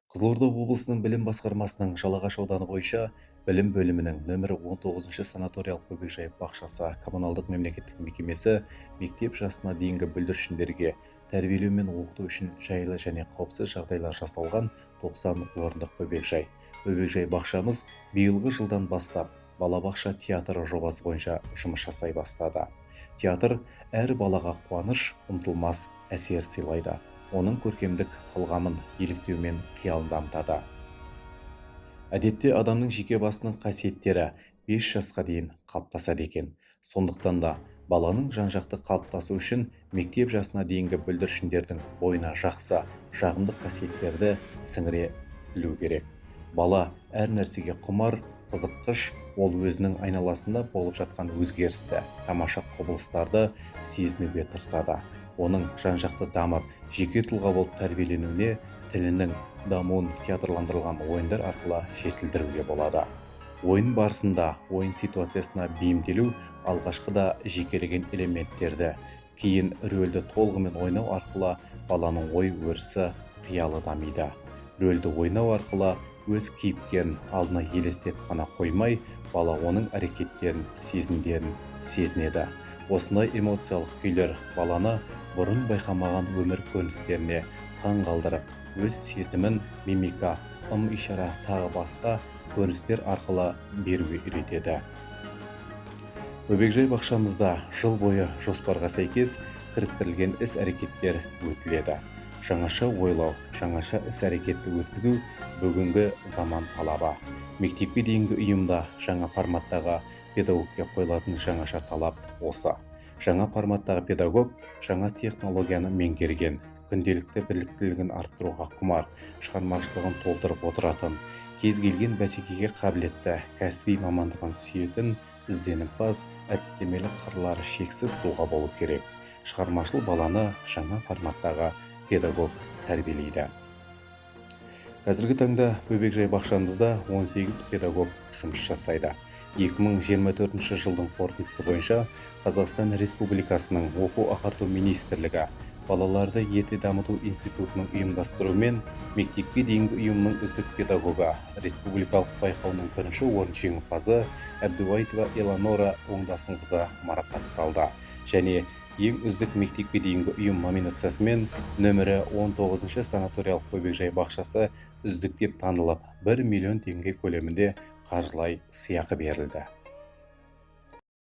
Қызылорда облысының білім басқармасының Жалағаш ауданы бойынша білім бөлімінің нөмірі 19-шы санаториялық бөбекжай бақшасы коммуналдық мемлекеттік мекемесі мектеп жасына дейінгі бүлдіршіндерге тәрбиелеу мен оқыту үшін жайлы және қауіпсіз жағдайлар жасалған 90 орындық бөбекжай. Бөбекжай бақшамыз биылғы жылдан бастап балабақша театры жобасы бойынша жұмыс жасай бастады. Театр әр балаға қуаныш, ұмытылмас әсер сыйлайды. Оның көркемдік талғамын еліктеу мен қиялын дамытады. Әдетте адамның жеке басының қасиеттері 5 жасқа дейін қалыптасады екен. Сондықтан да баланың жан-жақты қалыптасу үшін мектеп жасына дейінгі бүлдіршіндердің бойына жақсы, жағымды қасиеттерді сіңіре білу керек. Бала әр нәрсеге құмар, қызыққыш, ол өзінің айналасында болып жатқан өзгерісті, тамаша құбылыстарды сезінуге тырысады. Оның жан-жақты дамып, жеке тұлға болып тәрбиеленуіне тілінің дамуын театрландырылған ойындар арқылы жетілдіруге болады. Ойын барысында ойын ситуациясына бейімделу алғашқыда жекелеген элементтерді, кейін рөлді толығымен ойнау арқылы баланың ой өрісі, қиялы дамиды. Рөлді ойнау арқылы өз кейіпкерін алдына елестетіп қана қоймай, бала оның әрекеттерін, сезімдерін сезінеді. Осындай эмоциялық күйлер баланы бұрын байқамаған өмір көріністеріне таң қалдырып, өз сезімін мимика, ым-ишара тағы басқа көріністер арқылы беруге үйретеді. Бөбекжай бақшамызда жыл бойы жоспарға сәйкес кіріктірілген іс-әрекеттер өтіледі. Жаңаша ойлау, жаңаша іс-әрекетті өткізу бүгінгі заман талабы. Мектепке дейінгі ұйымда жаңа форматтағы педагогке қойылатын жаңаша талап осы. Жаңа форматтағы педагог жаңа технологияны меңгерген, күнделікті біліктілігін арттыруға құмар, шығармашылығын толтырып отыратын, кез келген бәсекеге қабілетті, кәсіби мамандығын сүйетін, ізденімпаз, әдістемелік қырлары шексіз тұлға болу керек. Шығармашыл баланы жаңа форматтағы педагог тәрбиелейді. Қазіргі таңда бөбекжай бақшамызда 18 педагог жұмыс жасайды. 2024 жылдың қорытындысы бойынша Қазақстан Республикасының оқу-ағарту министрлігі балаларды ерте дамыту институтының ұйымдастыруымен мектепке дейінгі ұйымның үздік педагогы республикалық байқауының бірінші орын жеңімпазы Әбдуайтова Эланора Оңдасынқызы марапатталды. Және ең үздік мектепке дейінгі ұйым номинациясымен нөмірі 19-шы санаториялық бөбекжай бақшасы үздік деп танылып, 1 миллион теңге көлемінде қаржылай сыйақы берілді.